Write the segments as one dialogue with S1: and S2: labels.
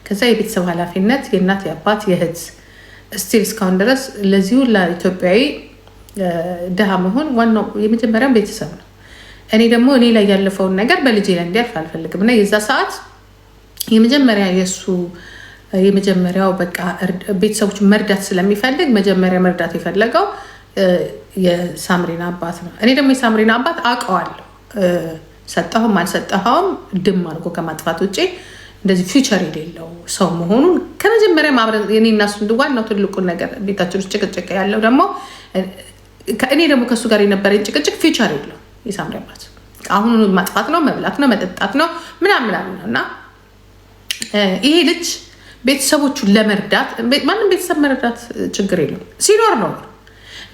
S1: ከዛ የቤተሰብ ኃላፊነት የእናት የአባት የእህት ስቲል እስካሁን ድረስ ለዚህ ሁላ ኢትዮጵያዊ ድሃ መሆን ዋናው የመጀመሪያው ቤተሰብ ነው። እኔ ደግሞ እኔ ላይ ያለፈውን ነገር በልጄ ላይ እንዲያልፍ አልፈልግም እና የዛ ሰዓት የመጀመሪያው በቃ ቤተሰቦች መርዳት ስለሚፈልግ መጀመሪያ መርዳት የፈለገው የሳምሪን አባት ነው። እኔ ደግሞ የሳምሪን አባት አውቀዋለሁ። ሰጠኸውም አልሰጠኸውም ድም አድርጎ ከማጥፋት ውጭ እንደዚህ ፊውቸር የሌለው ሰው መሆኑን ከመጀመሪያ ማብረን የኔ እና እሱ ዋናው ትልቁን ነገር ቤታችን ውስጥ ጭቅጭቅ ያለው ደግሞ እኔ ደግሞ ከእሱ ጋር የነበረኝ ጭቅጭቅ ፊውቸር የለው የሳምሪ አባት አሁን ማጥፋት ነው፣ መብላት ነው፣ መጠጣት ነው ምናምን ነው እና ይሄ ልጅ ቤተሰቦቹን ለመርዳት ማንም ቤተሰብ መረዳት ችግር የለም ሲኖር ነው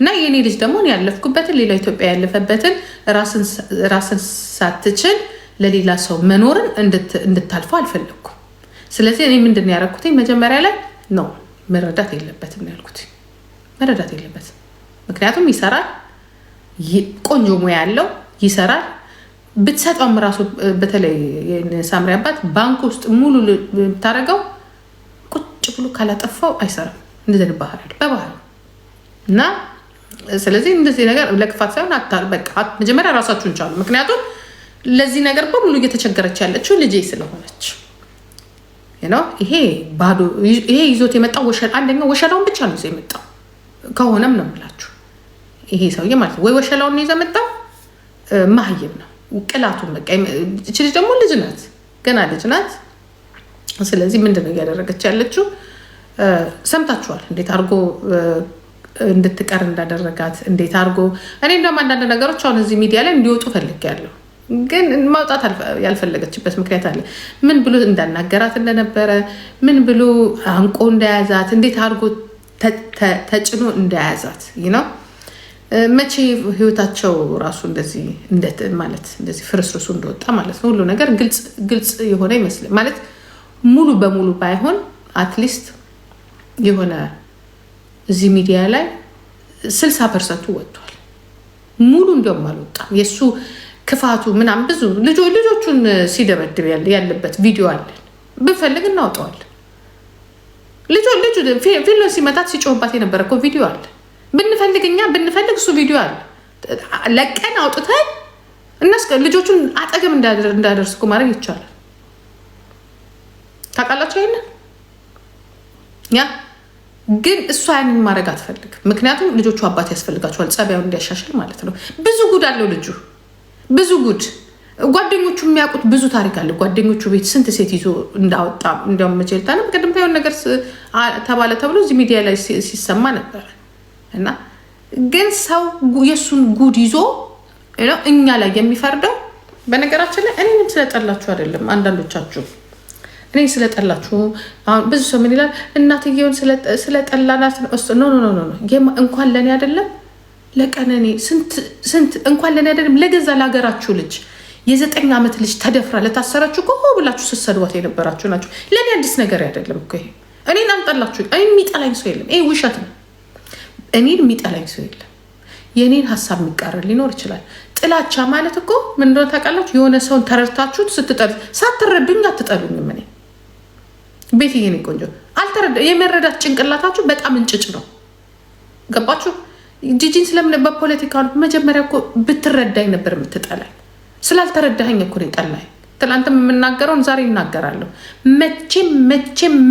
S1: እና የኔ ልጅ ደግሞ ያለፍኩበትን ሌላ ኢትዮጵያ ያለፈበትን ራስን ሳትችል ለሌላ ሰው መኖርን እንድታልፈው አልፈለኩም። ስለዚህ እኔ ምንድን ያደረኩት መጀመሪያ ላይ ነው መረዳት የለበትም ያልኩት። መረዳት የለበትም ምክንያቱም ይሰራል፣ ቆንጆ ሙያ ያለው ይሰራል። ብትሰጠውም ራሱ በተለይ ሳምሪ አባት ባንክ ውስጥ ሙሉ ብታደርገው ቁጭ ብሎ ካላጠፋው አይሰራም። እንደዚህ ባህል በባህል እና ስለዚህ እንደዚህ ነገር ለክፋት ሳይሆን በቃ መጀመሪያ ራሳችሁን ቻሉ። ምክንያቱም ለዚህ ነገር በሙሉ እየተቸገረች ያለችው ልጄ ስለሆነች ይሄ ባዶ ይሄ ይዞት የመጣው አንደኛው ወሸላውን ብቻ ነው ይዞ የመጣው ከሆነም ነው የምላችሁ። ይሄ ሰውዬ ማለት ወይ ወሸላውን ይዞ የመጣው ማህየም ነው ቅላቱን በቃ እቺ ልጅ ደግሞ ልጅ ናት፣ ገና ልጅ ናት። ስለዚህ ምንድነው እያደረገች ያለችው? ሰምታችኋል እንዴት አድርጎ እንድትቀር እንዳደረጋት እንዴት አድርጎ እኔ እንደውም አንዳንድ ነገሮች አሁን እዚህ ሚዲያ ላይ እንዲወጡ ፈልጌያለሁ፣ ግን ማውጣት ያልፈለገችበት ምክንያት አለ። ምን ብሎ እንዳናገራት እንደነበረ፣ ምን ብሎ አንቆ እንደያዛት፣ እንዴት አድርጎ ተጭኖ እንደያዛት ነው። መቼ ህይወታቸው ራሱ እንደዚህ ማለት እንደዚህ ፍርስርሱ እንደወጣ ማለት ነው። ሁሉ ነገር ግልጽ የሆነ ይመስል ማለት ሙሉ በሙሉ ባይሆን አትሊስት የሆነ እዚህ ሚዲያ ላይ 60% ወጥቷል። ሙሉ እንደውም አልወጣም። የእሱ ክፋቱ ምናምን ብዙ ልጆቹን ሲደበድብ ያለበት ቪዲዮ አለን። ብንፈልግ እናውጠዋለን። ልጁ ፊልም ሲመታት ሲጮህባት የነበረ እኮ ቪዲዮ አለ። ብንፈልግ እሱ ቪዲዮ አለ። ለቀን አውጥተን ልጆቹን አጠገብ እንዳደርስ እኮ ማድረግ ይቻላል። ታውቃላችሁ ይሄንን ግን እሷ ያንን ማድረግ አትፈልግም። ምክንያቱም ልጆቹ አባት ያስፈልጋቸዋል፣ ጸባዩን እንዲያሻሽል ማለት ነው። ብዙ ጉድ አለው ልጁ፣ ብዙ ጉድ። ጓደኞቹ የሚያውቁት ብዙ ታሪክ አለ። ጓደኞቹ ቤት ስንት ሴት ይዞ እንዳወጣ እንዲያውም መቼልታ ነው በቀደም ታየውን ነገር ተባለ ተብሎ እዚህ ሚዲያ ላይ ሲሰማ ነበር። እና ግን ሰው የእሱን ጉድ ይዞ እኛ ላይ የሚፈርደው በነገራችን ላይ እኔንም ስለጠላችሁ አይደለም። አንዳንዶቻችሁ እኔ ስለጠላችሁ አሁን ብዙ ሰው ምን ይላል? እናትየውን ስለጠላናት ነው። እንኳን ለእኔ አይደለም ለቀነኔ ስንት እንኳን ለእኔ አይደለም ለገዛ ለሀገራችሁ ልጅ የ9 ዓመት ልጅ ተደፍራ ለታሰራችሁ እኮ ብላችሁ ስትሰድቧት የነበራችሁ ናችሁ። ለእኔ አዲስ ነገር አይደለም እኮ ይሄ። እኔን አንጠላችሁ። እኔ የሚጠላኝ ሰው የለም። ይሄ ውሸት ነው። እኔን የሚጠላኝ ሰው የለም። የእኔን ሀሳብ የሚቃረን ሊኖር ይችላል። ጥላቻ ማለት እኮ ምን እንደሆነ ታውቃላችሁ? የሆነ ሰውን ተረድታችሁት ስትጠሉት፣ ሳትረዱኝ አትጠሉኝም። እኔ ቤትዬ እኔ ቆንጆ የመረዳት ጭንቅላታችሁ በጣም እንጭጭ ነው። ገባችሁ? ጂጂን ስለምን በፖለቲካ መጀመሪያ እኮ ብትረዳኝ ነበር የምትጠላኝ። ስላልተረዳኸኝ እኮ ነው የጠላኝ። ትላንትም የምናገረውን ዛሬ ይናገራለሁ።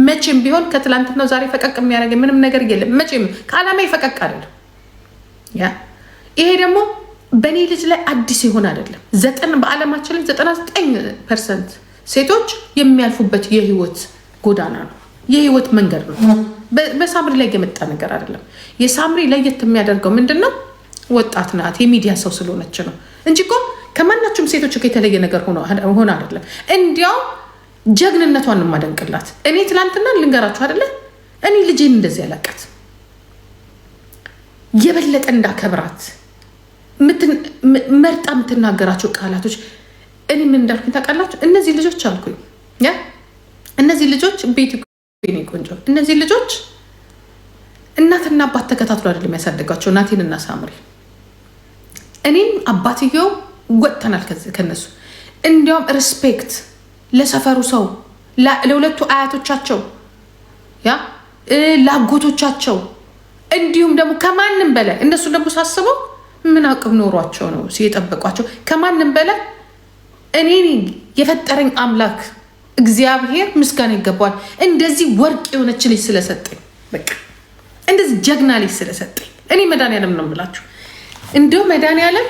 S1: መቼም ቢሆን ከትላንትናው ዛሬ ፈቀቅ የሚያደርገኝ ምንም ነገር የለም። መቼም ከዓላማ ፈቀቅ አይደለም። ይሄ ደግሞ በእኔ ልጅ ላይ አዲስ ይሆን አይደለም። በዓለማችን ላይ 99% ሴቶች የሚያልፉበት የህይወት ጎዳና ነው፣ የህይወት መንገድ ነው። በሳምሪ ላይ የመጣ ነገር አይደለም። የሳምሪ ለየት የሚያደርገው ምንድነው? ወጣት ናት፣ የሚዲያ ሰው ስለሆነች ነው እንጂ እኮ ከማናቸውም ሴቶች የተለየ ነገር ሆነ አይደለም። እንዲያው ጀግንነቷን ማደንቅላት። እኔ ትላንትና ልንገራችሁ አይደለ? እኔ ልጄን እንደዚህ ያላቀት የበለጠ እንዳከብራት መርጣ የምትናገራቸው ቃላቶች እኔ ምን እንዳልኩኝ ታውቃላችሁ? እነዚህ ልጆች አልኩኝ እነዚህ ልጆች ቤት ቆንጆ እነዚህ ልጆች እናትና አባት ተከታትሎ አይደለም ያሳደጋቸው። ናቲንና ሳምሪ እኔም አባትየው ወጥተናል ከነሱ። እንዲያውም ሪስፔክት ለሰፈሩ ሰው ለሁለቱ አያቶቻቸው ያ ላጎቶቻቸው እንዲሁም ደግሞ ከማንም በላይ እንደሱ ደግሞ ሳስበው ምን አቅም ኖሯቸው ነው ሲጠበቋቸው ከማንም በላይ እኔ የፈጠረኝ አምላክ እግዚአብሔር ምስጋና ይገባዋል። እንደዚህ ወርቅ የሆነች ልጅ ስለሰጠኝ በቃ እንደዚህ ጀግና ልጅ ስለሰጠኝ እኔ መድኃኒዓለም ነው የምላችሁ። እንደው መድኃኒዓለም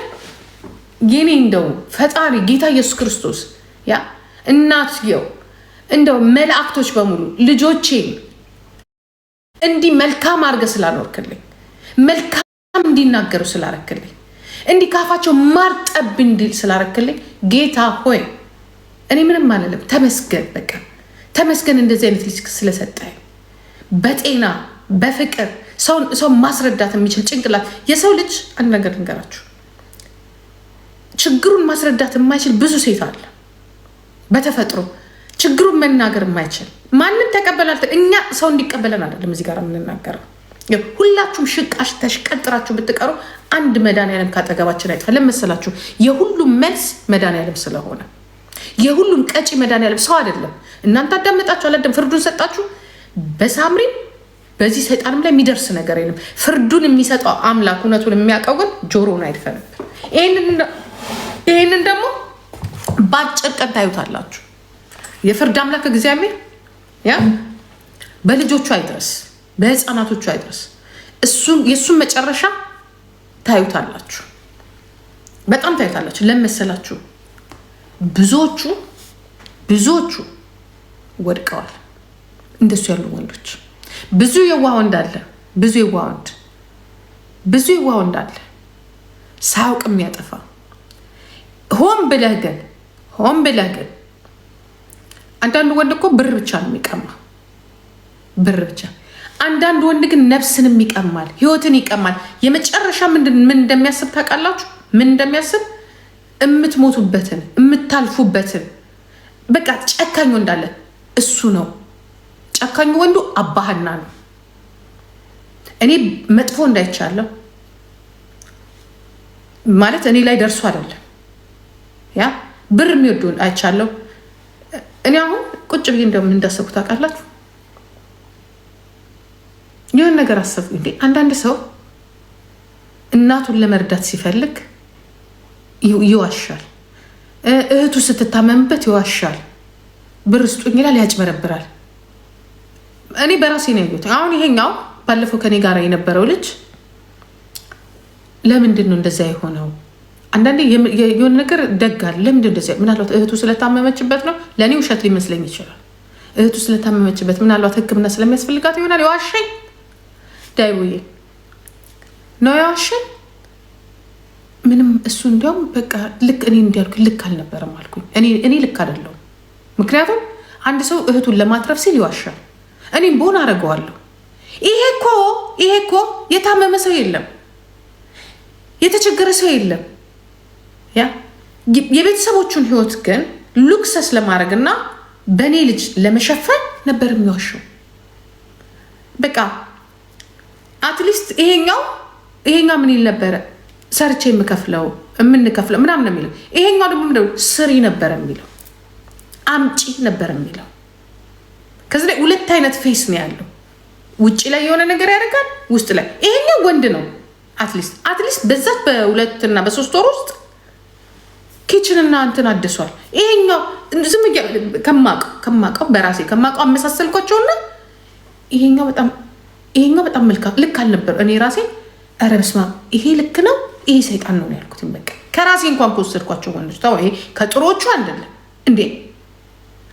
S1: የኔ እንደው ፈጣሪ ጌታ ኢየሱስ ክርስቶስ ያ እናትየው እንደው መላእክቶች በሙሉ ልጆቼን እንዲህ መልካም አድርገህ ስላኖርክልኝ መልካም እንዲናገሩ ስላረክልኝ እንዲህ ካፋቸው ማር ጠብ እንዲል ስላረክልኝ ጌታ ሆይ እኔ ምንም አልልም። ተመስገን በቃ ተመስገን እንደዚህ አይነት ልጅ ስለሰጠኝ በጤና በፍቅር ሰው ማስረዳት የሚችል ጭንቅላት። የሰው ልጅ አንድ ነገር ልንገራችሁ፣ ችግሩን ማስረዳት የማይችል ብዙ ሴት አለ በተፈጥሮ ችግሩን መናገር የማይችል ማንም ተቀበላል። እኛ ሰው እንዲቀበለን አይደለም እዚህ ጋር የምንናገረው። ሁላችሁም ሽቃሽ ተሽቀጥራችሁ ብትቀሩ አንድ መድኃኒዓለም ካጠገባችን አይጥፋ። ለመሰላችሁ የሁሉም መልስ መድኃኒዓለም ስለሆነ የሁሉም ቀጪ መድኃኒዓለም ሰው አይደለም። እናንተ አዳመጣችሁ አላደም ፍርዱን ሰጣችሁ። በሳምሪም በዚህ ሰይጣንም ላይ የሚደርስ ነገር የለም። ፍርዱን የሚሰጠው አምላክ እውነቱን የሚያውቀው ግን ጆሮውን አይድፈንብን። ይህንን ደግሞ በአጭር ቀን ታዩታላችሁ። የፍርድ አምላክ እግዚአብሔር ያ በልጆቹ አይድረስ፣ በህፃናቶቹ አይድረስ። የእሱን መጨረሻ ታዩታላችሁ፣ በጣም ታዩታላችሁ። ለመሰላችሁ ብዙዎቹ ወድቀዋል። እንደሱ ያሉ ወንዶች ብዙ የዋህ ወንድ አለ፣ ብዙ የዋህ ወንድ አለ ሳያውቅ የሚያጠፋ ሆን ብለህ ግን አንዳንዱ ወንድ እኮ ብር ብቻ ነው የሚቀማ፣ ብር ብቻ። አንዳንዱ ወንድ ግን ነፍስንም ይቀማል፣ ህይወትን ይቀማል። የመጨረሻ ምን እንደሚያስብ ታውቃላችሁ? ምን እንደሚያስብ የምትሞቱበትን የምታልፉበትን በቃ ጨካኝ ወንድ አለ። እሱ ነው ጨካኝ ወንዱ። አባህና ነው። እኔ መጥፎ እንዳይቻለሁ ማለት እኔ ላይ ደርሶ አይደለም ያ ብር የሚወዱ አይቻለሁ። እኔ አሁን ቁጭ ብዬ እንዳሰብኩ ታውቃላችሁ? የሆነ ነገር አሰብኩ። እንዴ አንዳንድ ሰው እናቱን ለመርዳት ሲፈልግ ይዋሻል፣ እህቱ ስትታመምበት ይዋሻል፣ ብር ስጡኝ ይላል፣ ያጭበረብራል። እኔ በራሴ ነው ያየሁት። አሁን ይሄኛው ባለፈው ከኔ ጋር የነበረው ልጅ ለምንድን ነው እንደዛ የሆነው? አንዳንዴ የሆነ ነገር ደጋል። ለምንድን እንደዚያ? ምናልባት እህቱ ስለታመመችበት ነው። ለእኔ ውሸት ሊመስለኝ ይችላል። እህቱ ስለታመመችበት ምናልባት ሕክምና ስለሚያስፈልጋት ይሆናል። የዋሸኝ ዳይቡዬ ነው የዋሸኝ። ምንም እሱ እንዲያውም በቃ ልክ እኔ እንዲያልኩ ልክ አልነበረም አልኩኝ። እኔ ልክ አይደለሁም። ምክንያቱም አንድ ሰው እህቱን ለማትረፍ ሲል ይዋሻል። እኔም በሆን አደርገዋለሁ። ይሄ እኮ የታመመ ሰው የለም፣ የተቸገረ ሰው የለም። ያ የቤተሰቦቹን ህይወት ግን ሉክሰስ ለማድረግና በእኔ ልጅ ለመሸፈን ነበር የሚዋሸው። በቃ አትሊስት ይሄኛው ምን ይል ነበረ? ሰርቼ የምንከፍለው ምናምን ነው የሚለው። ይሄኛው ደግሞ ምንድነው? ስሪ ነበር የሚለው፣ አምጪ ነበር የሚለው። ከዚህ ላይ ሁለት አይነት ፌስ ነው ያለው። ውጭ ላይ የሆነ ነገር ያደርጋል፣ ውስጥ ላይ ይሄኛው ወንድ ነው። አትሊስት በዛት በ2 እና በ3 ወር ውስጥ ኪችንና እንትን አድሷል። ይሄኛው ዝም ከማውቀው በራሴ ከማውቀው አመሳሰልኳቸውና ይሄኛው በጣም መልካም ልክ አልነበር። እኔ ራሴ ኧረ በስመ አብ ይሄ ልክ ነው፣ ይሄ ሰይጣን ነው ያልኩት። በቃ ከራሴ እንኳን ከወሰድኳቸው ወንዶች ታው ይሄ ከጥሮቹ አይደለም እንዴ።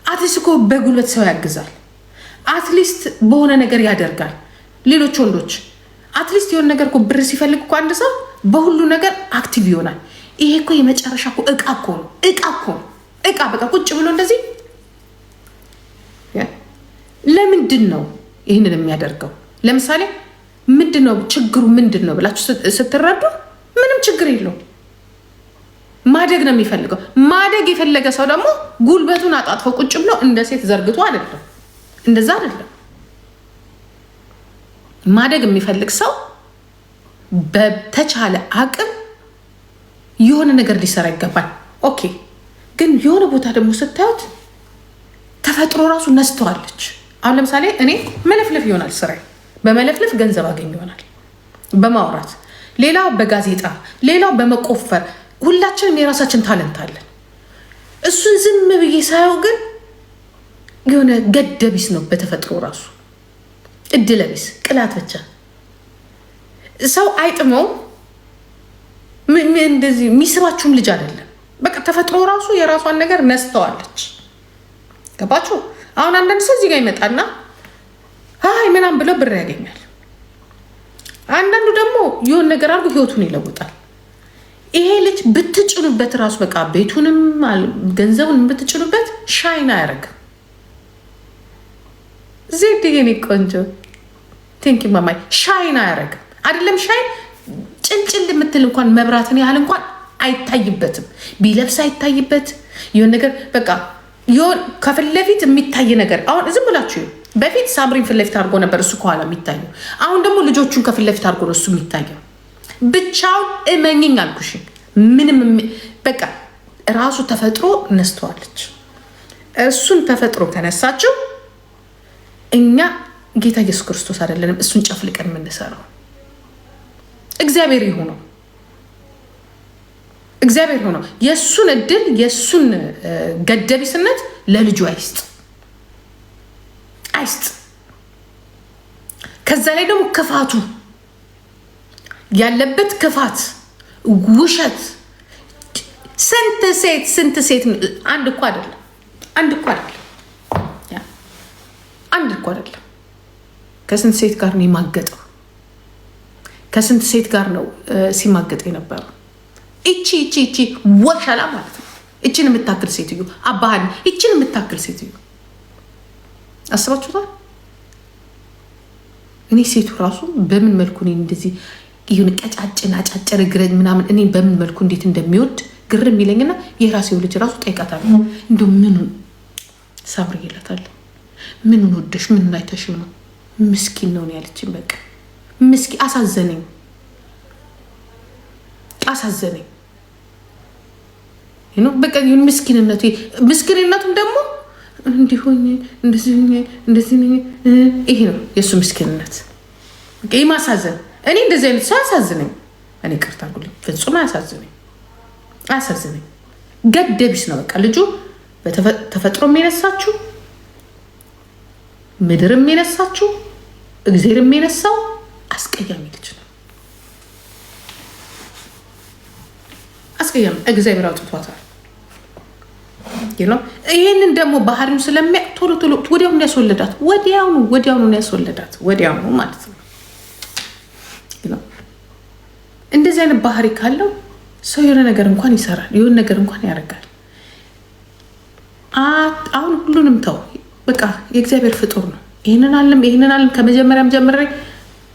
S1: አትሊስት እኮ በጉልበት ሰው ያግዛል፣ አትሊስት በሆነ ነገር ያደርጋል። ሌሎች ወንዶች አትሊስት የሆነ ነገር እኮ ብር ሲፈልግ እኮ አንድ ሰው በሁሉ ነገር አክቲቭ ይሆናል። ይሄ እኮ የመጨረሻ እኮ እቃ ነው። በቃ ቁጭ ብሎ እንደዚህ። ለምንድን ነው ይህንን የሚያደርገው? ለምሳሌ ምንድነው ችግሩ? ምንድን ነው ብላችሁ ስትረዱ ምንም ችግር የለውም። ማደግ ነው የሚፈልገው። ማደግ የፈለገ ሰው ደግሞ ጉልበቱን አጣጥፎ ቁጭ ብሎ እንደ ሴት ዘርግቶ አይደለም፣ እንደዛ አይደለም። ማደግ የሚፈልግ ሰው በተቻለ አቅም የሆነ ነገር ሊሰራ ይገባል። ኦኬ። ግን የሆነ ቦታ ደግሞ ስታዩት ተፈጥሮ ራሱ ነስተዋለች። አሁን ለምሳሌ እኔ መለፍለፍ ይሆናል ስራዬ፣ በመለፍለፍ ገንዘብ አገኝ ይሆናል በማውራት፣ ሌላው በጋዜጣ፣ ሌላው በመቆፈር፣ ሁላችንም የራሳችን ታለንት አለን። እሱን ዝም ብዬ ሳየው ግን የሆነ ገደቢስ ነው በተፈጥሮ ራሱ እድለቢስ ቅላት ብቻ ሰው አይጥመው እንደዚህ የሚስባችሁም ልጅ አይደለም። በቃ ተፈጥሮ ራሱ የራሷን ነገር ነስተዋለች። ገባችሁ? አሁን አንዳንድ ሰው እዚህ ጋር ይመጣና አይ ምናምን ብለው ብር ያገኛል። አንዳንዱ ደግሞ የሆነ ነገር አድርጎ ህይወቱን ይለውጣል። ይሄ ልጅ ብትጭኑበት ራሱ በቃ ቤቱንም ገንዘቡን ብትጭኑበት ሻይን አያደርግም። ዜድ የኔ ቆንጆ ቲንኪ ማማይ ሻይን አያደርግም። አይደለም ሻይን ጭልጭል የምትል እንኳን መብራትን ያህል እንኳን አይታይበትም። ቢለብስ አይታይበት የሆነ ነገር በቃ ይሁን ከፊት ለፊት የሚታይ ነገር። አሁን ዝም ብላችሁ በፊት ሳምሪን ፊት ለፊት አድርጎ ነበር እሱ ከኋላ የሚታየው። አሁን ደግሞ ልጆቹን ከፊት ለፊት አድርጎ ነው እሱ የሚታየው። ብቻውን እመኝኝ አልኩሽ። ምንም በቃ ራሱ ተፈጥሮ ነስተዋለች። እሱን ተፈጥሮ ተነሳችው። እኛ ጌታ ኢየሱስ ክርስቶስ አይደለንም እሱን ጨፍልቀን የምንሰራው። እግዚአብሔር ይሁነው፣ እግዚአብሔር ሆኖ የሱን እድል የሱን ገደቢስነት ለልጁ አይስጥ። ከዛ ላይ ደግሞ ክፋቱ ያለበት ክፋት፣ ውሸት፣ ስንት ሴት አንድ እኮ አይደለም ከስንት ሴት ጋር ነው የማገጠው? ከስንት ሴት ጋር ነው ሲማገጥ የነበረው? እቺ ወሻላ ማለት ነው። እቺን የምታክል ሴትዮ አባህል እቺን የምታክል ሴትዮ አስባችሁታል? እኔ ሴቱ ራሱ በምን መልኩ እኔ እንደዚህ ይሁን ቀጫጭን አጫጭር እግረኝ ምናምን እኔ በምን መልኩ እንዴት እንደሚወድ ግርም ይለኝና የራሴው ልጅ ራሱ ጠይቃታለሁ። እንደው ምኑን ሳብር ይላታል። ምኑን ወደሽ ምኑን አይተሽ ነው? ምስኪን ነው ያለችኝ። በቃ ምስኪን አሳዘነኝ። በቃ ምስኪንነቱም ደግሞ እንዲሆኝ እንደዚህ ይሄ ነው የእሱ ምስኪንነት። ይህ ማሳዘን። እኔ እንደዚህ አይነት ሰው አያሳዝነኝ። እኔ ቅርታ ጉልኝ ፍጹም አያሳዝነኝ። ገደቢስ ነው በቃ ልጁ። ተፈጥሮ የሚነሳችሁ ምድር የሚነሳችሁ እግዚአብሔር የሚነሳው አስቀያሚ ልጅ ነው። አስቀያሚ እግዚአብሔር አውጥቷታል። ይህንን ደግሞ ባህሪውን ስለሚያውቅ ቶሎ ወዲያውኑ ያስወለዳት። ወዲያውኑ ያስወለዳት ወዲያውኑ ማለት ነው። እንደዚህ አይነት ባህሪ ካለው ሰው የሆነ ነገር እንኳን ይሰራል፣ የሆነ ነገር እንኳን ያደርጋል። አሁን ሁሉንም ተው በቃ የእግዚአብሔር ፍጡር ነው። ይህንን አለም ከመጀመሪያም ጀምሬ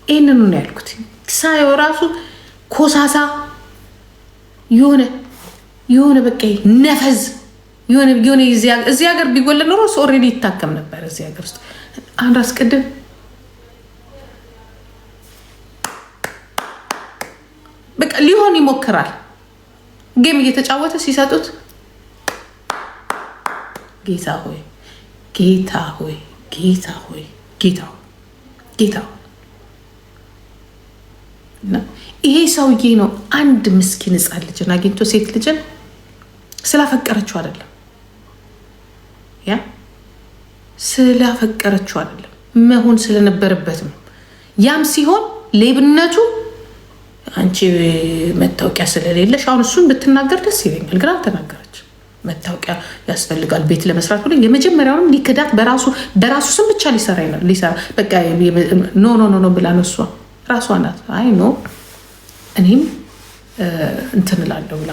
S1: ይህንኑ ነው ያልኩት። ሳየው ራሱ ኮሳሳ የሆነ በቃ ነፈዝ የሆነ እዚህ ሀገር ቢወለድ ኖሮ ሰው ኦልሬዲ ይታከም ነበር። እዚህ ሀገር ውስጥ አንድ አስቀድም በቃ ሊሆን ይሞክራል። ጌም እየተጫወተ ሲሰጡት ጌታ ሆይ ይሄ ሰውዬ ነው አንድ ምስኪን ሕፃን ልጅን አግኝቶ ሴት ልጅን ስላፈቀረችው አይደለም መሆን ስለነበረበት ነው። ያም ሲሆን ሌብነቱ አንቺ መታወቂያ ስለሌለሽ አሁን እሱን ብትናገር ደስ ይለኛል፣ ግን አልተናገረች። መታወቂያ ያስፈልጋል ቤት ለመስራት ብሎ የመጀመሪያውን ሊክዳት በራሱ ስም ብቻ ሊሰራ በቃ ኖ ብላ ነው እሷ ራሷ ናት። አይ ኖ እኔም እንትን እላለሁ ብላ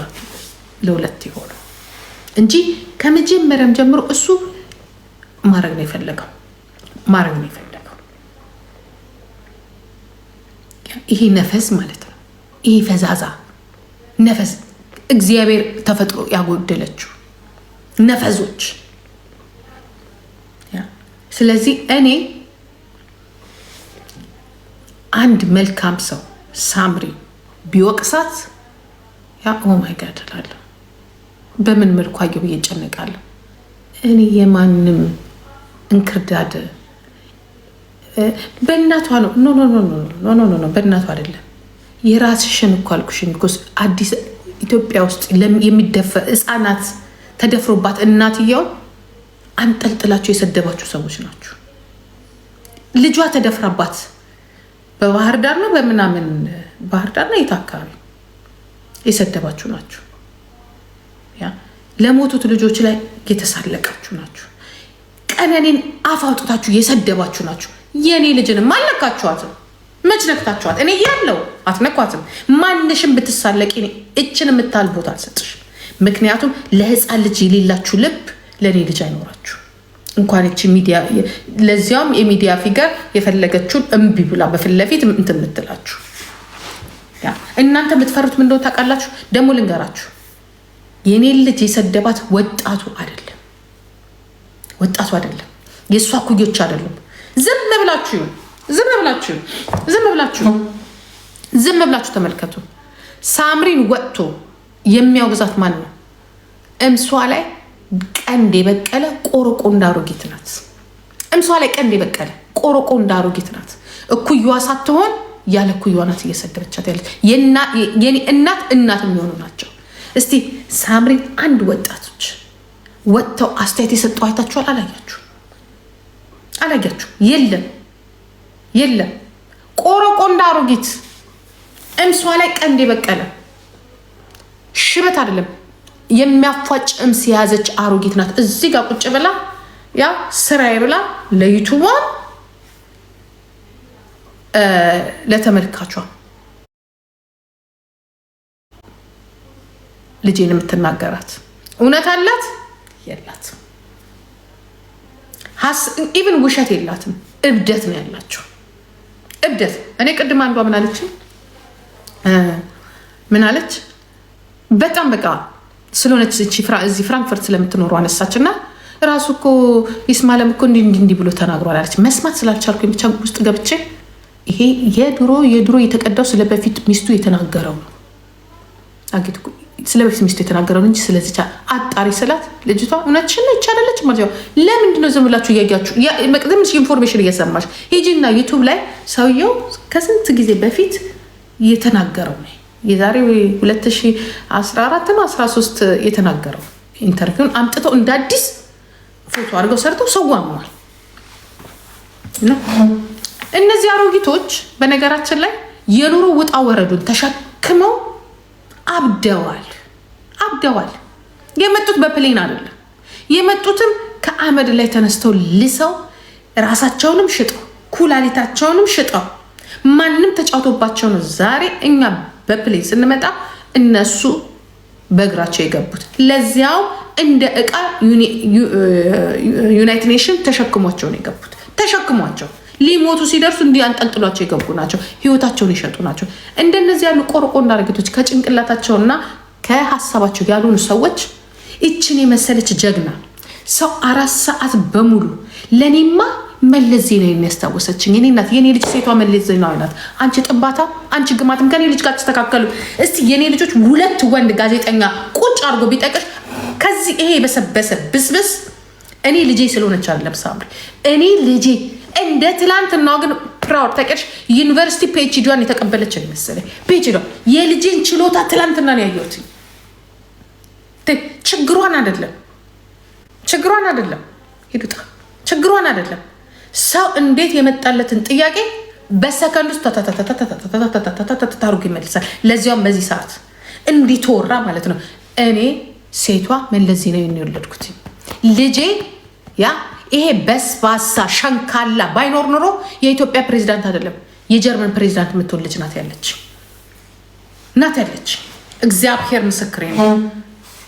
S1: ለሁለት የሆነው እንጂ ከመጀመሪያም ጀምሮ እሱ ማድረግ ነው የፈለገው። ይሄ ነፈስ ማለት ነው። ይሄ ፈዛዛ ነፈስ እግዚአብሔር ተፈጥሮ ያጎደለችው ነፈዞች። ስለዚህ እኔ አንድ መልካም ሰው ሳምሪ ቢወቅሳት ኦማይ ጋድ እላለሁ። በምን መልኩ አየሁ ብዬ እጨነቃለሁ። እኔ የማንም እንክርዳድ በእናቷ ነው። ኖ ኖ ኖ ኖ ኖ ኖ በእናቷ አይደለም። የራስሽን እኮ አልኩሽኝ እኮ አዲስ ኢትዮጵያ ውስጥ የሚደፈር ህፃናት ተደፍሮባት እናትየው አንጠልጥላችሁ የሰደባችሁ ሰዎች ናችሁ። ልጇ ተደፍራባት በባህር ዳር ነው በምናምን ባህር ዳር ነው የት አካባቢ የሰደባችሁ ናችሁ። ያ ለሞቱት ልጆች ላይ የተሳለቃችሁ ናችሁ። ቀነኔን አፍ አውጥታችሁ የሰደባችሁ ናችሁ። የኔ ልጅንም አልነካችኋትም። መች ነክታችኋት? እኔ ያለው አትነኳትም። ማንሽም ብትሳለቂ እችን የምታል ቦታ አልሰጥሽ። ምክንያቱም ለህፃን ልጅ የሌላችሁ ልብ ለእኔ ልጅ አይኖራችሁ። እንኳን እቺ ሚዲያ ለዚያውም የሚዲያ ፊገር የፈለገችውን እምቢ ብላ በፊት ለፊት እንትን የምትላችሁ እናንተ የምትፈሩት ምን እንደሆነ ታውቃላችሁ? ደግሞ ልንገራችሁ፣ የኔ ልጅ የሰደባት ወጣቱ አይደለም፣ ወጣቱ አይደለም፣ የእሷ ኩዮች አይደሉም። ዝም ብላችሁ ተመልከቱ። ሳምሪን ወጥቶ የሚያወግዛት ማን ነው? እምሷ ላይ ቀንድ የበቀለ ቆርቆ እንዳሮጊት ናት። እምሷ ላይ ቀንድ የበቀለ ቆርቆ እንዳሮጊት ናት። እኩያዋ ሳትሆን ያለ እኩያዋ ናት እየሰደበቻት ያለች። የኔ እናት የሚሆኑ ናቸው። እስቲ ሳምሪን አንድ ወጣቶች ወጥተው አስተያየት የሰጠው አይታችኋል? አላያችሁ? የለም። ቆርቆ እንዳሮጊት እምሷ ላይ ቀንድ የበቀለ ሽበት አይደለም የሚያፏጭ እምስ የያዘች አሮጊት ናት። እዚህ ጋር ቁጭ ብላ ያ ስራዬ ብላ ለዩቱቧ ለተመልካቿ ልጄን የምትናገራት እውነት አላት የላት? ኢቭን ውሸት የላትም። እብደት ነው ያላቸው፣ እብደት። እኔ ቅድም አንዷ ምን አለች? በጣም በቃ ስለሆነች እዚህ ፍራንክፈርት ስለምትኖሩ አነሳች እና ራሱ እኮ ይስማለም እኮ እንዲህ ብሎ ተናግሯል አለች። መስማት ስላልቻልኩ ብቻ ውስጥ ገብቼ ይሄ የድሮ የተቀዳው ስለ በፊት ሚስቱ የተናገረው ነው። ስለ በፊት ሚስቱ የተናገረው እንጂ ስለዚህ አጣሪ ስላት ልጅቷ እውነትሽን ነው ይቻላለች ማለት ነው። ለምንድነው ዝም ብላችሁ እያያችሁ ዝምሽ ኢንፎርሜሽን እየሰማሽ ሂጂና ዩቱብ ላይ ሰውየው ከስንት ጊዜ በፊት የተናገረው ነው። የዛሬ 2014 ነው 13 የተናገረው ኢንተርቪውን አምጥተው እንደ አዲስ ፎቶ አድርገው ሰርተው ሰው አምኗል። እነዚህ አሮጊቶች በነገራችን ላይ የኑሮ ውጣ ወረዱን ተሸክመው አብደዋል። የመጡት በፕሌን አይደለም። የመጡትም ከአመድ ላይ ተነስተው ልሰው ራሳቸውንም ሽጠው ኩላሊታቸውንም ሽጠው ማንም ተጫውቶባቸው ነው ዛሬ እኛ በፕሌን ስንመጣ እነሱ በእግራቸው የገቡት። ለዚያው እንደ እቃ ዩናይትድ ኔሽን ተሸክሟቸው ነው የገቡት። ተሸክሟቸው ሊሞቱ ሲደርሱ እንዲህ አንጠልጥሏቸው የገቡ ናቸው። ህይወታቸውን የሸጡ ናቸው። እንደነዚህ ያሉ ቆርቆ እንዳረገቶች ከጭንቅላታቸውና ከሀሳባቸው ያልሆኑ ሰዎች ይችን የመሰለች ጀግና ሰው 4 ሰዓት በሙሉ ለኔማ መለስ ዜናዊ የሚያስታወሰችኝ የኔ እናት የኔ ልጅ ሴቷ መለስ ዜናዊ ናት። አንቺ ጥባታ፣ አንቺ ግማትም ከኔ ልጅ ጋር ተስተካከሉ። እስቲ የኔ ልጆች 2 ወንድ ጋዜጠኛ ቁጭ አድርጎ ቢጠቅሽ ከዚህ ይሄ በሰበሰ ብስብስ እኔ ልጄ ስለሆነች አይደለም ሳምሪ፣ እኔ ልጄ እንደ ትላንትናው ግን ፕራውድ ተቀርሽ ዩኒቨርሲቲ ፒኤችዲዋን የተቀበለች ነው መሰለኝ። ፒኤችዲዋን የልጄን ችሎታ ትላንትና ነው ያየሁት። ችግሯን አይደለም ሄዱታ፣ ችግሯን አይደለም። ሰው እንዴት የመጣለትን ጥያቄ በሰከንድ ውስጥ ታርጉ ይመልሳል። ለዚያውም በዚህ ሰዓት እንዲህ ተወራ ማለት ነው። እኔ ሴቷ መለስ ዜናዊ ነው የወለድኩት ልጄ ይሄ በስባሳ ሸንካላ ባይኖር ኖሮ የኢትዮጵያ ፕሬዚዳንት አይደለም የጀርመን ፕሬዚዳንት የምትሆን ልጅ ናት ያለች። እግዚአብሔር ምስክሬ ነው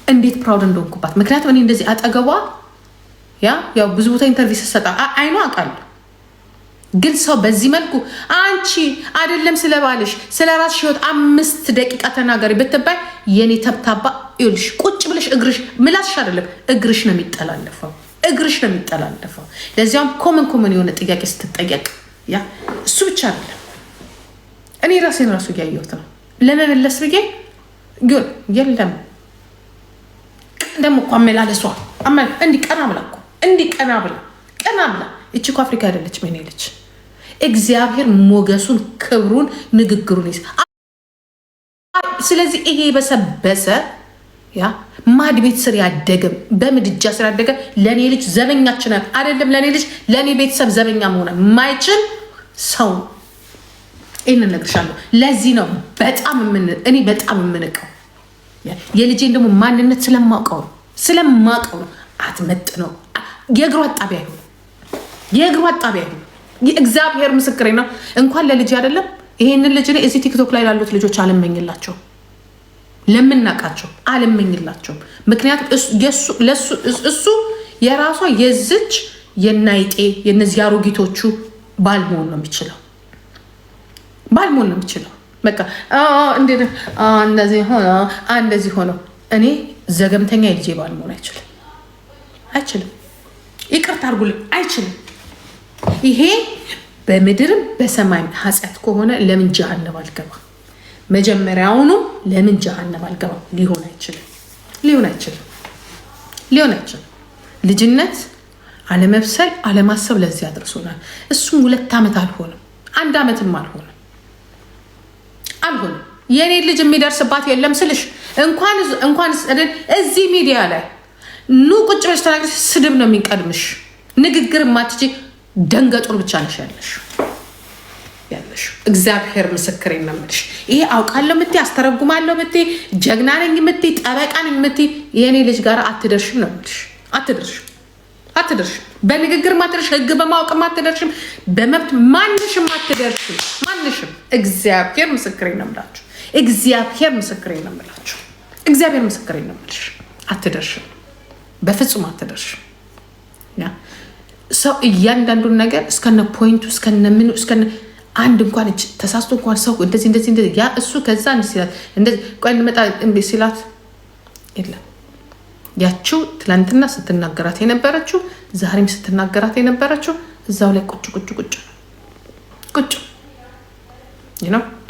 S1: እንዴት ፕራውድ እንደሆንኩባት። ምክንያቱም እኔ እንደዚህ አጠገቧ ያው ብዙ ቦታ ኢንተርቪው ሰጣ አይኗ አውቃለሁ። ግን ሰው በዚህ መልኩ አንቺ አይደለም ስለባልሽ ስለ ራስሽ ህይወት 5 ደቂቃ ተናገሪ ብትባይ የኔ ተብታባ ይልሽ ቁጭ ብለሽ እግርሽ ምላስሽ አይደለም እግርሽ ነው የሚጠላለፈው። ለዚያም ኮመን የሆነ ጥያቄ ስትጠየቅ እሱ ብቻ አይደለም። እኔ ራሴን ራሱ እያየሁት ነው ለመመለስ ብዬ ግን የለም ደግሞ እኮ አመላለሷ እንዲህ ቀና ብላ ቀና ብላ እቺ እኮ አፍሪካ አይደለች ምን ልጅ እግዚአብሔር ሞገሱን ክብሩን ንግግሩን ይስ ስለዚህ ይሄ በሰበሰ ያ ማድ ቤት ስር ያደገ በምድጃ ስር ያደገ ለኔ ልጅ ዘበኛችን አይደለም ለኔ ልጅ ለኔ ቤተሰብ ዘበኛ መሆን ማይችል ሰው እኔን ነግርሻለሁ። ለዚህ ነው በጣም እኔ በጣም የምንቀው የልጄን ደግሞ ማንነት ስለማውቀው ነው። አትመጥ ነው የእግሩ አጣቢያ ይሁን የእግዚአብሔር ምስክሬ ነው። እንኳን ለልጅ አይደለም ይሄንን ልጅ እኔ እዚህ ቲክቶክ ላይ ላሉት ልጆች አልመኝላቸው ለምናቃቸው አልመኝላቸው። ምክንያቱም እሱ የራሷ የዝች የናይጤ የነዚህ አሮጊቶቹ ባልመሆን ነው የሚችለው በቃ እንደዚህ ሆኖ እኔ ዘገምተኛ የልጄ ባልመሆን አይችልም። ይቅርታ አድርጉልኝ አይችልም። ይሄ በምድርም በሰማይም ኃጢአት ከሆነ ለምን ጀሃነም አልገባ? መጀመሪያውኑ ለምን ጀሃነም አልገባ? ሊሆን አይችልም። ልጅነት አለመብሰል አለማሰብ ለዚህ አድርሶናል። እሱም 2 ዓመት አልሆንም 1 ዓመትም አልሆንም። የኔ ልጅ የሚደርስባት የለም ስልሽ እንኳን እዚህ ሚዲያ ላይ ኑ ቁጭ ብለሽ ተናግረሽ ስድብ ነው የሚቀድምሽ። ንግግር ማትጂ ደንገጡር ብቻ ነሽ ያለሽ እግዚአብሔር ምስክሬ ነው የምልሽ። ይሄ አውቃለሁ ምትይ አስተረጉማለሁ ምትይ ጀግና ነኝ ምትይ ጠበቃ ነኝ ምትይ የኔ ልጅ ጋር አትደርሽም ነው የምልሽ። አትደርሽም። በንግግር ማትደርሽ፣ ህግ በማወቅ ማትደርሽም፣ በመብት ማንሽም አትደርሽም። ማንሽም እግዚአብሔር ምስክሬ ነው የምላችሁ። እግዚአብሔር ምስክሬ ነው የምልሽ። አትደርሽም፣ በፍጹም አትደርሽም። ሰው እያንዳንዱን ነገር እስከነ ፖይንቱ እስከነ ምኑ እስከነ አንድ እንኳን ተሳስቶ እንኳን ሰው እንደዚህ ያ እሱ ከዛ ሲላት እንደዚህ ቆይ እንመጣ ሲላት የለም ያቺው ትላንትና ስትናገራት የነበረችው ዛሬም ስትናገራት የነበረችው እዛው ላይ ቁጭ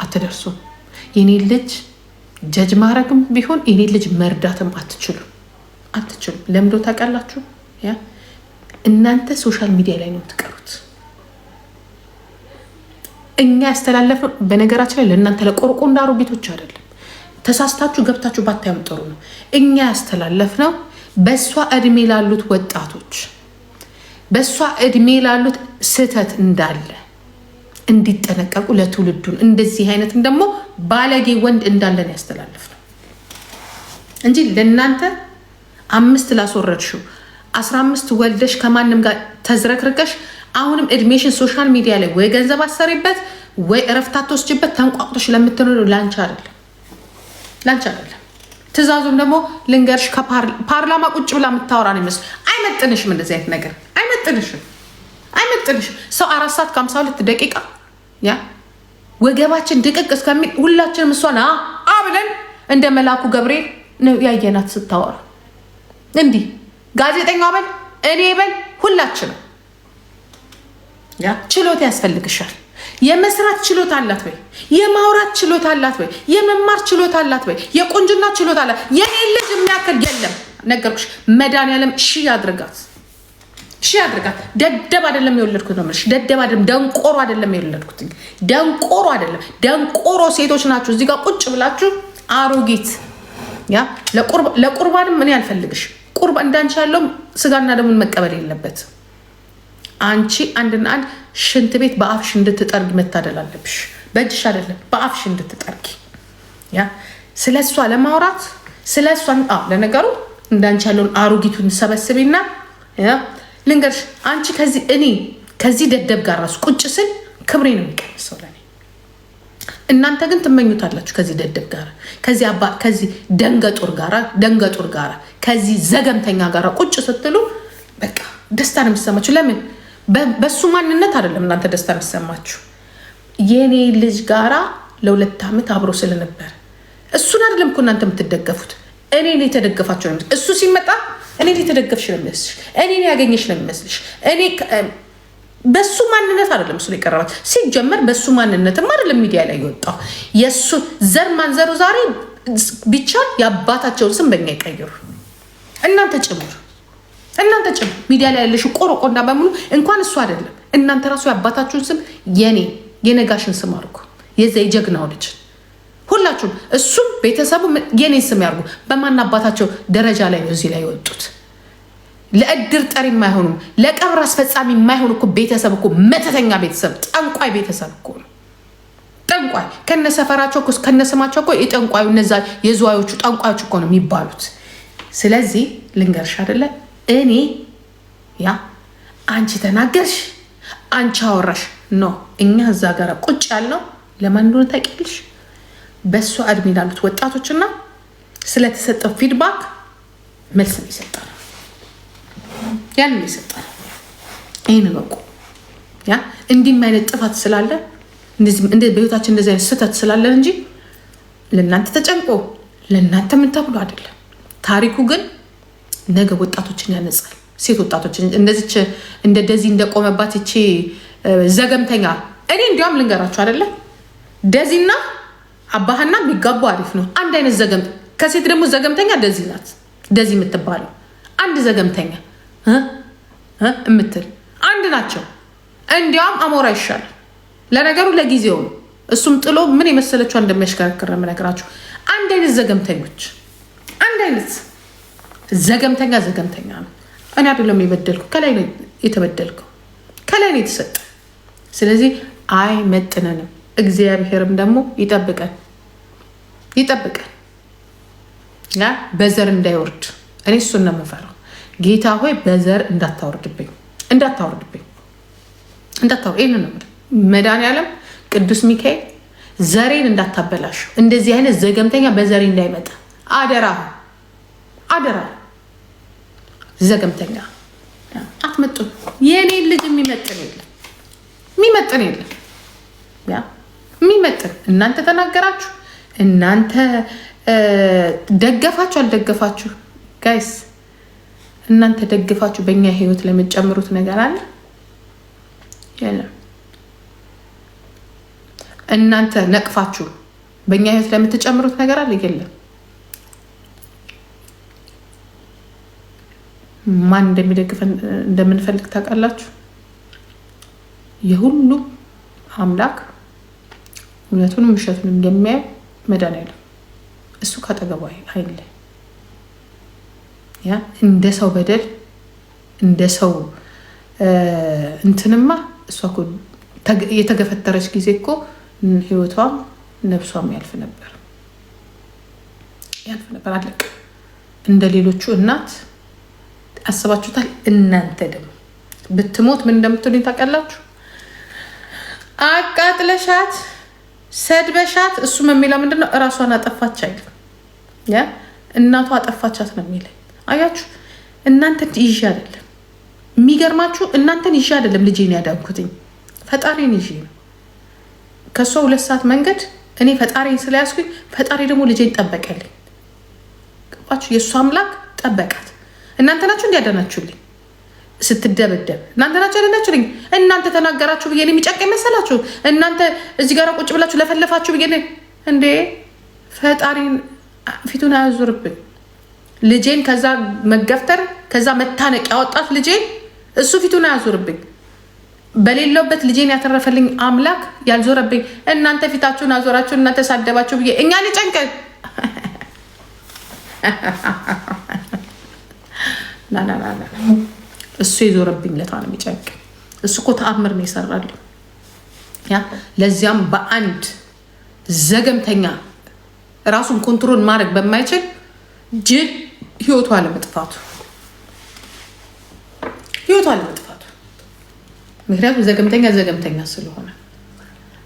S1: አትደርሱም። የኔ ልጅ ጀጅ ማድረግም ቢሆን የኔ ልጅ መርዳትም አትችሉም። ለምዶ ታውቃላችሁ? ያ እናንተ ሶሻል ሚዲያ ላይ ነው የምትቀሩት። እኛ ያስተላለፍነው በነገራችን ላይ ለእናንተ ለቆርቆ እንዳሩ ቤቶች አይደለም። ተሳስታችሁ ገብታችሁ ባታዩም ጥሩ ነው። እኛ ያስተላለፍነው በእሷ እድሜ ላሉት ወጣቶች በእሷ እድሜ ላሉት ስህተት እንዳለ እንዲጠነቀቁ ለትውልዱን እንደዚህ አይነትም ደግሞ ባለጌ ወንድ እንዳለን ያስተላለፍነው እንጂ ለእናንተ 5 ላስወረድሽው 15 ወልደሽ ከማንም ጋር ተዝረክርከሽ አሁንም እድሜሽን ሶሻል ሚዲያ ላይ ወይ ገንዘብ አሰሪበት ወይ እረፍታት ወስጅበት ተንቋቁቶሽ ለምትኖር ላንቺ አይደለም። ትእዛዙም ደግሞ ልንገርሽ ከፓርላማ ቁጭ ብላ የምታወራ ነው ይመስል አይመጥንሽም። እንደዚህ አይነት ነገር አይመጥንሽም። ሰው 4 ሰዓት ከ52 ደቂቃ ያ ወገባችን ድቅቅ እስከሚል ሁላችንም እሷን ብለን እንደ መልአኩ ገብርኤል ነው ያየናት ስታወራ። እንዲህ ጋዜጠኛው በል እኔ በል ሁላችንም ያ ችሎታ ያስፈልግሻል። የመስራት ችሎታ አላት ወይ? የማውራት ችሎታ አላት ወይ? የመማር ችሎታ አላት ወይ? የቁንጅና ችሎታ አላት? የኔ ልጅ የሚያክል የለም። ነገርኩሽ። መድኃኒዓለም ሺህ ያድርጋት። ደደብ አይደለም የወለድኩት ነው የምልሽ። ደደብ አይደለም፣ ደንቆሮ አይደለም የወለድኩት። ደንቆሮ ሴቶች ናችሁ እዚህ ጋር ቁጭ ብላችሁ አሮጊት። ያ ለቁርባንም እኔ አልፈልግሽ። ቁርባን እንዳንቺ ያለው ስጋና ደሙን መቀበል የለበት። አንቺ አንድና አንድ ሽንት ቤት በአፍሽ እንድትጠርጊ መታደል አለብሽ። በእጅሽ አይደለም በአፍሽ እንድትጠርጊ። ያ ስለሷ ለማውራት ስለሷ ለነገሩ እንዳንቺ ያለውን አሮጊቱን ሰበስቢና ልንገርሽ፣ አንቺ ከዚህ ደደብ ጋር ራሱ ቁጭ ስል ክብሬ ነው የሚቀንሰው ለኔ። እናንተ ግን ትመኙታላችሁ ከዚህ ደደብ ጋር ከዚህ ደንገጡር ጋር ከዚህ ዘገምተኛ ጋር ቁጭ ስትሉ በቃ ደስታ ነው የሚሰማችሁ። ለምን? በሱ ማንነት አይደለም እናንተ ደስታ የሚሰማችሁ። የኔ ልጅ ጋራ ለ2 ዓመት አብሮ ስለነበር እሱን አይደለም እኮ እናንተ የምትደገፉት። እኔ የተደገፋቸው ነው። እሱ ሲመጣ እኔ የተደገፍሽ ነው የሚመስልሽ፣ እኔ ያገኘሽ ነው የሚመስልሽ። በሱ ማንነት አይደለም እሱ የቀረባት። ሲጀመር በሱ ማንነትም አይደለም ሚዲያ ላይ የወጣው። የሱ ዘር ማንዘሩ ዛሬ ቢቻል የአባታቸውን ስም በእኛ ይቀይሩ እናንተ ጭምር። እናንተ ጭም ሚዲያ ላይ ያለሽ ቆረቆንዳ በሙሉ እንኳን እሱ አይደለም እናንተ ራሱ ያባታችሁን ስም የነጋሽን ስም አድርጉ። የዛ የጀግናው ልጅ ሁላችሁም እሱም ቤተሰቡ የኔ ስም ያርጉ። በማን አባታቸው ደረጃ ላይ ነው እዚህ ላይ የወጡት? ለእድር ጠሪ የማይሆኑ ለቀብር አስፈጻሚ የማይሆኑ እኮ ቤተሰብ እኮ መተተኛ ቤተሰብ ጠንቋይ ቤተሰብ እኮ ነው። ጠንቋይ ከነሰፈራቸው እኮ ከነስማቸው እኮ የጠንቋዩ እነዛ የዝዋዮቹ ጠንቋዮች እኮ ነው የሚባሉት። ስለዚህ ልንገርሽ አይደለ እኔ አንቺ ተናገርሽ አንቺ አወራሽ ነው። እኛ እዛ ጋር ቁጭ ያልነው ለማን እንደሆነ ታውቂያለሽ? በእሷ እድሜ ላሉት ወጣቶችና ስለተሰጠው ፊድባክ መልስ ነው የሰጠነው። ያንን የሰጠነው ይህን በቁ እንዲህም አይነት ጥፋት ስላለ በህይወታችን እንደዚህ አይነት ስህተት ስላለን እንጂ ለእናንተ ተጨንቆ ለእናንተ ምን ተብሎ አይደለም። ታሪኩ ግን ነገ ወጣቶችን ያነጻል። ሴት ወጣቶችን እንደዚህ እንደቆመባት ይቺ ዘገምተኛ እኔ እንዲያውም ልንገራችሁ አይደለ ደዚና አባህና የሚጋቡ አሪፍ ነው። አንድ አይነት ከሴት ደግሞ ዘገምተኛ ደዚ ናት። ደዚ የምትባለው አንድ ዘገምተኛ እምትል አንድ ናቸው። እንዲያውም አሞራ ይሻላል። ለነገሩ ለጊዜው ነው። እሱም ጥሎ ምን የመሰለችው እንደሚያሽከረክር ነው የምነግራችሁ። አንድ አይነት ዘገምተኞች፣ አንድ አይነት ዘገምተኛ ነው። እኔ አይደለም የበደልኩ፣ ከላይ ነው የተበደልከው፣ ከላይ ነው የተሰጠ። ስለዚህ አይመጥነንም። እግዚአብሔርም ደግሞ ይጠብቀን በዘር እንዳይወርድ። እኔ እሱን ነው የምፈራው። ጌታ ሆይ በዘር እንዳታወርድብኝ። ይህን ነው መድኃኒዓለም ቅዱስ ሚካኤል ዘሬን እንዳታበላሹ። እንደዚህ አይነት ዘገምተኛ በዘሬ እንዳይመጣ አደራ። ዘገምተኛ አትመጡ። የኔን ልጅ የሚመጥን የለም የሚመጥን። እናንተ ተናገራችሁ፣ እናንተ ደገፋችሁ አልደገፋችሁ፣ ጋይስ እናንተ ደግፋችሁ በእኛ ህይወት ለምትጨምሩት ነገር አለ የለም። እናንተ ነቅፋችሁ በእኛ ህይወት ለምትጨምሩት ነገር አለ የለም። ማን እንደሚደግፈን እንደምንፈልግ ታውቃላችሁ? የሁሉም አምላክ እውነቱንም ውሸቱንም እንደሚያየው መድኃኒዓለም እሱ ካጠገቡ አይለ እንደ ሰው በደል እንደ ሰው እንትንማ እሷ እኮ የተገፈተረች ጊዜ እኮ ህይወቷም ነፍሷም ያልፍ ነበር። አለቀ። እንደ ሌሎቹ እናት አስባችሁታል? እናንተ ደግሞ ብትሞት ምን እንደምትሉኝ ታውቃላችሁ? አቃጥለሻት ሰድበሻት። እሱም የሚለው ምንድነው? እራሷን አጠፋች አይደል? እናቷ አጠፋቻት ነው የሚለኝ። አያችሁ፣ እናንተን ይዤ አይደለም የሚገርማችሁ፣ እናንተን ይዤ አይደለም ልጄን ያዳንኩትኝ፣ ፈጣሪን ይዤ ነው። ከሷ 2 ሰዓት መንገድ እኔ ፈጣሪን ስለያዝኩኝ ፈጣሪ ደግሞ ልጄን ጠበቀልኝ። ገባችሁ? የእሱ አምላክ ጠበቃት። እናንተ ናችሁ እንዲያዳናችሁልኝ ስትደበደብ፣ እናንተ ናችሁ ያዳናችሁልኝ። እናንተ ተናገራችሁ ብዬ የሚጨቀኝ መሰላችሁ? እናንተ እዚህ ጋር ቁጭ ብላችሁ ለፈለፋችሁ ብዬ እንዴ? ፈጣሪን ፊቱን አያዙርብኝ። ልጄን ከዛ መገፍተር ከዛ መታነቅ ያወጣት ልጄን እሱ ፊቱን አያዙርብኝ። በሌለውበት ልጄን ያተረፈልኝ አምላክ ያልዞረብኝ። እናንተ ፊታችሁን አዞራችሁ፣ እናንተ ሳደባችሁ ብዬ እኛን ይጨንቀን። እሱ የዞረብኝ ለታ ነው የሚጨንቅ። እሱ እኮ ተአምር ነው ይሰራል። ለዚያም በአንድ ዘገምተኛ ራሱን ኮንትሮል ማድረግ በማይችል ጅል ህይወቷ ለመጥፋቱ ምክንያቱም ዘገምተኛ ስለሆነ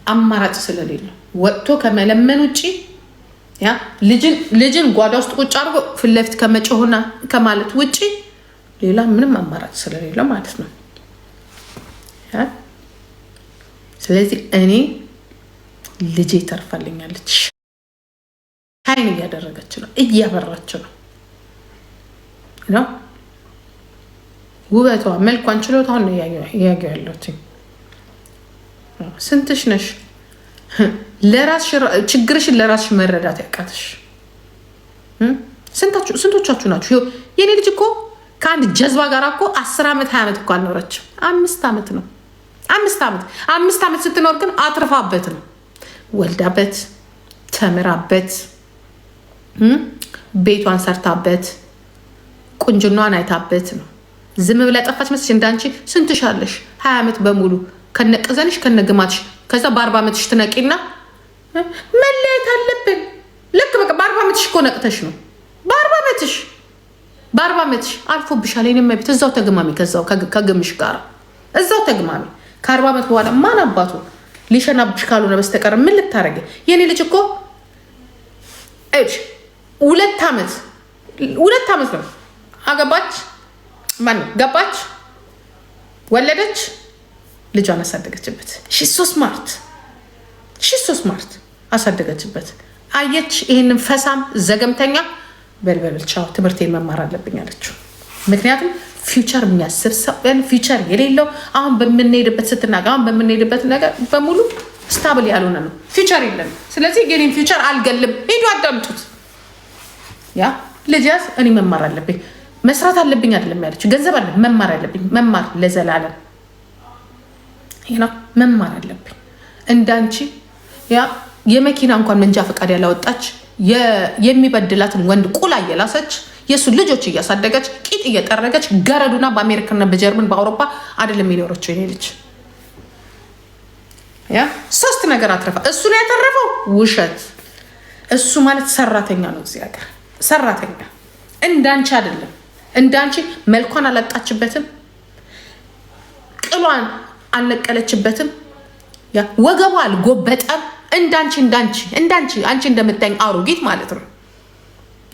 S1: አማራጭ ስለሌለው ወጥቶ ከመለመን ውጭ ልጅን ጓዳ ውስጥ ቁጭ አድርጎ ፊት ለፊት ከመጮህና ከማለት ውጭ ሌላ ምንም አማራጭ ስለሌለው ማለት ነው። ስለዚህ እኔ ልጄ ተርፋልኛለች። ሻይን እያደረገች ነው፣ እያበራች ነው። ውበቷ፣ መልኳን፣ ችሎታውን ነው እያየሁ ያለሁት። ስንትሽ ነሽ ችግርሽን ለራስሽ መረዳት ያቃተሽ? ስንቶቻችሁ ናችሁ? የኔ ልጅ እኮ ከአንድ ጀዝባ ጋር እኮ 10 ዓመት 20 ዓመት እኮ አልኖረችም። 5 ዓመት ነው። 5 ዓመት ስትኖር ግን አትርፋበት ነው። ወልዳበት ተምራበት ቤቷን ሰርታበት ቁንጅናዋን አይታበት ነው። ዝም ብላ ጠፋች መስለሽ? እንዳንቺ ስንትሻለሽ 20 ዓመት በሙሉ ከነቀዘንሽ ከነግማትሽ። ከዛ በ40 ዓመትሽ ትነቂና መለየት አለብን። ልክ በቃ በ40 ዓመትሽ እኮ ነቅተሽ ነው። በ40 ዓመትሽ አልፎብሻል። እኔም ቤት እዛው ተግማሚ፣ ከዛው ከግምሽ ጋር እዛው ተግማሚ። ከ40 ዓመት በኋላ ማን አባቱ ሊሸናብሽ ካልሆነ በስተቀር ምን ልታረጊ? የኔ ልጅ እኮ 2 ዓመት ነው አገባች፣ ማነው ገባች፣ ወለደች፣ ልጇን አሳደገችበት። ሺ ሶ ስማርት አሳደገችበት። አየች ይህንን ፈሳም ዘገምተኛ በልበል ቻው ትምህርቴን መማር አለብኝ አለችው። ምክንያቱም ፊውቸር የሚያስብ ሰው ፊውቸር የሌለው አሁን በምንሄድበት ስትናገር አሁን በምንሄድበት ነገር በሙሉ ስታብል ያልሆነ ነው። ፊውቸር የለም። ስለዚህ የኔን ፊውቸር አልገልም። ሄዱ አዳምጡት። ያ ልጅ ያዝ እኔ መማር አለብኝ መስራት አለብኝ አይደለም ያለችው። ገንዘብ አለ መማር አለብኝ መማር ለዘላለም መማር አለብኝ። እንዳንቺ ያ የመኪና እንኳን መንጃ ፈቃድ ያላወጣች የሚበድላትን ወንድ ቁላ እየላሰች የእሱ ልጆች እያሳደገች ቂጥ እየጠረገች ገረዱና በአሜሪካና በጀርመን በአውሮፓ አይደለም የሚኖረችው የኔ ልጅ። ያ 3 ነገር አትረፋ። እሱ ነው ያተረፈው ውሸት። እሱ ማለት ሰራተኛ ነው እዚህ ሀገር ሰራተኛ። እንዳንቺ አይደለም። እንዳንቺ መልኳን አላጣችበትም፣ ቅሏን አልነቀለችበትም፣ ያ ወገቧ አልጎበጠም። እንዳንቺ አንቺ እንደምታኝ አሮጊት ማለት ነው።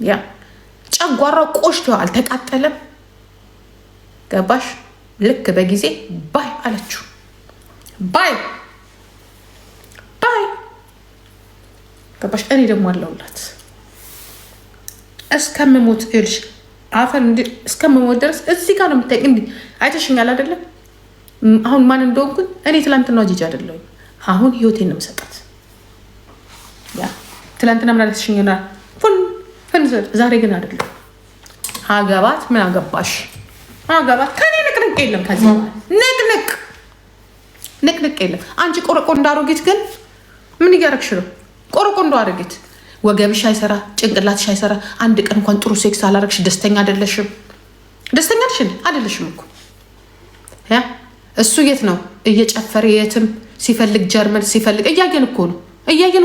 S1: ያ ጨጓራው ቆሽቶ አልተቃጠለም። ገባሽ? ልክ በጊዜ ባይ አለችው። ባይ ገባሽ? እኔ ደግሞ አለውላት እስከምሞት ልሽ አፈር እስከምሞት ድረስ እዚህ ጋር ነው የምታይ። እንዲህ አይተሽኛል አይደለም? አሁን ማን እንደሆንኩኝ እኔ ትላንትና ጂጂ አይደለሁም። አሁን ህይወቴን ነው የምሰጣት። ያ ትላንትና ምን አለሽኝና ዛሬ ግን አይደለም። አገባት ምን አገባሽ? አገባት ከኔ ንቅንቅ የለም። ከዚህ ንቅንቅ የለም። አንቺ ቆረቆንዳ አሮጊት ግን ምን እያረግሽ ነው? ቆረቆንዳ አሮጊት ወገብሽ አይሰራ፣ ጭንቅላትሽ አይሰራ። አንድ ቀን እንኳን ጥሩ ሴክስ አላረግሽ። ደስተኛ አይደለሽም። ደስተኛ አይደለሽም እኮ ያ እሱ የት ነው እየጨፈረ የትም ሲፈልግ ጀርመን ሲፈልግ እያየን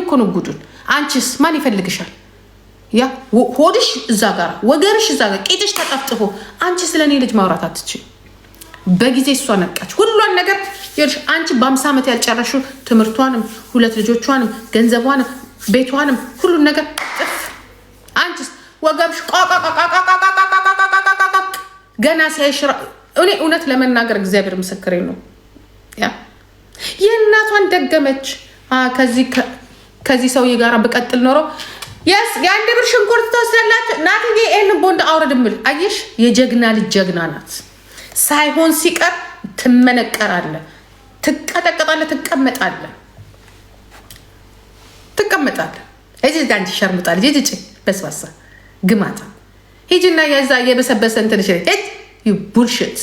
S1: እኮ ነው ጉዱን። አንቺስ ማን ይፈልግሻል? ያ ሆድሽ እዛ ጋር ወገርሽ እዛ ጋር ቂጥሽ ተጠፍጥፎ አንቺ ስለኔ ልጅ ማውራት አትችይ። በጊዜ እሷ ነቃች ሁሉን ነገር ይልሽ። አንቺ በ50 ዓመት ያልጨረሽው ትምህርቷንም 2 ልጆቿንም ገንዘቧንም ቤቷንም ሁሉን ነገር አንቺስ ወገብሽ ገና ሲያይሽራ። እኔ እውነት ለመናገር እግዚአብሔር ምስክሬ ነው። ያ የእናቷን ደገመች። ከዚህ ሰውዬ ጋር ብቀጥል ኖሮ የአንድ ብር ሽንኩርት ተወስዳላችሁ ናትዬ ይህን ቦንድ አውረድ ምል። አየሽ የጀግና ልጅ ጀግና ናት። ሳይሆን ሲቀር ትመነቀራለ፣ ትቀጠቀጣለ፣ ትቀመጣለ። እዚህ ዳንቺ ሸርሙጣል ሂጂ በስባሳ ግማታ ሂጂና የዛ የበሰበሰ እንትንሽ ሄድ ዩ ቡልሽት።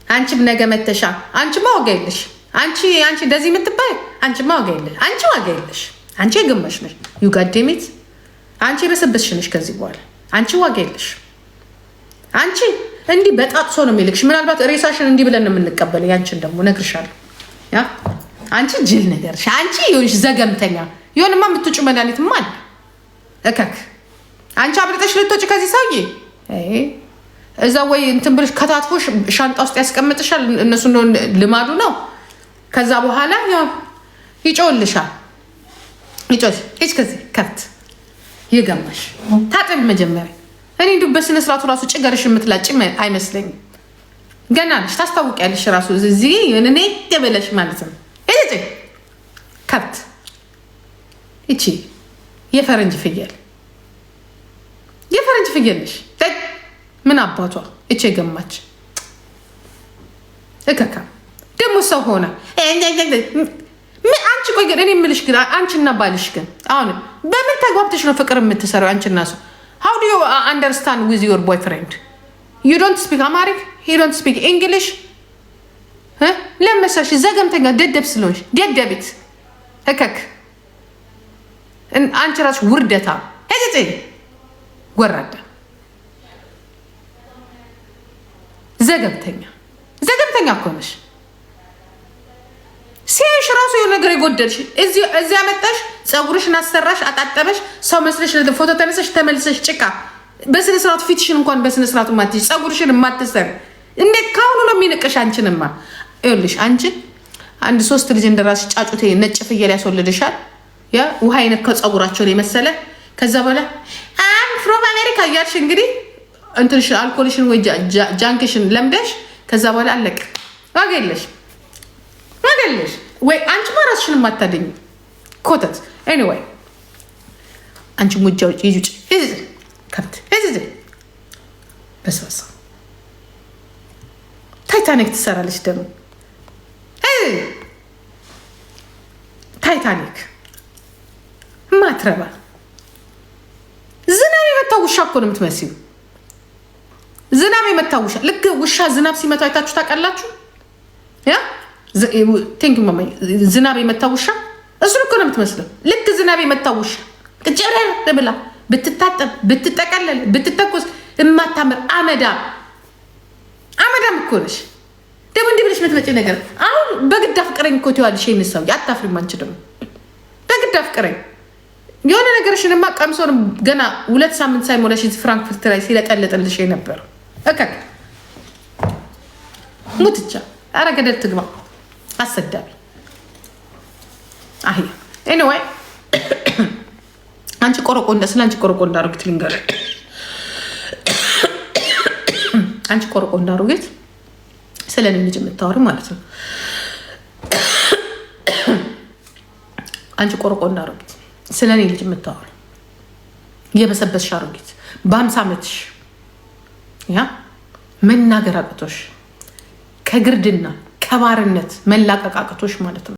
S1: አንቺም ነገ መተሻ አንቺ ማወጋ የለሽ። አንቺ እንደዚህ የምትባይ አንቺ ማወጋ የለሽ። አንቺ ዋጋ የለሽ። አንቺ የግመሽ ነሽ። ዩ ጋዴሚት አንቺ የበሰበስሽ ነሽ። ከዚህ በኋላ አንቺ ዋጋ የለሽ። አንቺ እንዲህ በጣጥሶ ነው የሚልክሽ። ምናልባት ሬሳሽን እንዲህ ብለን ነው የምንቀበለው። ያንቺን ደግሞ ነግርሻለሁ። ያ አንቺ ጅል ነገርሽ። አንቺ ይሁንሽ ዘገምተኛ ይሁንማ የምትውጭ መድኃኒትማ አለ እከክ። አንቺ አብልጠሽ ልትወጪ ከዚህ ሰውዬ እዛ ወይ እንትን ብለሽ ከታትፎሽ ሻንጣ ውስጥ ያስቀምጥሻል። እነሱ ልማዱ ነው። ከዛ በኋላ ያው ይጮልሻል። ሂጅ ከዚህ ከብት ይገማሽ። ታጠቢ መጀመሪያ። እኔ እንዲሁ በስነ ስርዓቱ ራሱ ጭገርሽ የምትላጭ አይመስለኝም። ገና ነሽ፣ ታስታውቂያለሽ ራሱ እዚህ እኔ የበለሽ ማለት ነው። ሂጅ ከብት። ይቺ የፈረንጅ ፍየል ነሽ። ምን አባቷ እቼ ገማች እከካ ደግሞ ሰው ሆነ። አንቺ ቆይ ግን እኔ የምልሽ ግን አንቺና ባልሽ ግን አሁን በምን ተግባብተሽ ነው ፍቅር የምትሰራው? አንቺና ሰው how do you understand with your boyfriend? ዩ ዶንት ስፒክ አማሪክ ሂ ዶንት ስፒክ እንግሊሽ ለመሳሽ ዘገምተኛ ደደብ ስለሆንሽ ደደቢት እከክ አንቺ ራስሽ ውርደታ እዚህ ወራዳ ዘገምተኛ እኮ ነሽ። ሲያይሽ ራሱ የሆነ ነገር የጎደልሽ እዚህ አመጣሽ፣ ፀጉርሽን አሰራሽ፣ አጣጠበሽ፣ ሰው መስለሽ ፎቶ ተነሰሽ ተመልሰሽ ጭቃ በስነ ስርዓቱ ፊትሽን እንኳን በስነ ስርዓቱ ማትይሽ ፀጉርሽን ማትሰሪ እንዴት ካሁኑ ነው የሚንቅሽ? አንቺንማ ይኸውልሽ አንቺን አንድ 3 ልጅ እንደራስሽ ጫጩቴ ነጭ ፍየል ያስወልድሻል። ያ ውሃ የነካው ፀጉራቸውን የመሰለ ከዛ በኋላ አም ፍሮም አሜሪካ እያልሽ እንግዲህ እንትንሽ አልኮልሽን ወይ ጃንክሽን ለምደሽ ከዛ በኋላ አለቅ ዋገለሽ ወይ አንቺ ማራስሽን ማታደኝ ኮተት ኤኒዌይ አንቺ ሙጃው ይጁጭ እዚህ ከብት እዚህ በስበሳ ታይታኒክ ትሰራለች ደግሞ ታይታኒክ ማትረባ ዝናብ የመታው ውሻ እኮ ነው የምትመስዩ። ዝናብ የመታው ውሻ ልክ ውሻ ዝናብ ሲመታው አይታችሁ ታውቃላችሁ? ያ ቴንክ ዩ ማማ ዝናብ የመታው ውሻ እሱን እኮ ነው የምትመስለው። ልክ ዝናብ የመታው ውሻ ቅጭረር ብላ ብትታጠብ ብትጠቀለል ብትተኮስ የማታምር አመዳም እኮ ነሽ። ደግሞ እንዲህ ብለሽ የምትመጪ ነገር አሁን በግድ አፍቅረኝ እኮ ትይዋለሽ። ይሄን ሰው አታፍሪም አንቺ ደግሞ በግድ አፍቅረኝ የሆነ ነገርሽንማ ቀምሶን ገና 2 ሳምንት ሳይሞላሽ ፍራንክፈርት ላይ ሲለጠለጥልሽ ነበር። እከክ ሙትቻ ኧረ ገደል ትግባ አሰዳቢ አህያ ኤኒዌይ አንቺ ቆረቆንዳ ስለ አንቺ ቆረቆንዳ አሮጊት ልንገርሽ። አንቺ ቆረቆንዳ አሮጊት ስለ እኔ ልጅ የምታወሪ ማለት ነው። አንቺ ቆረቆንዳ አሮጊት ስለ እኔ ልጅ የምታወሪ የበሰበስሽ አሮጊት በ50 ዓመትሽ ያ መናገር አቅቶሽ ከግርድና ከባርነት መላቀቅ አቅቶሽ ማለት ነው።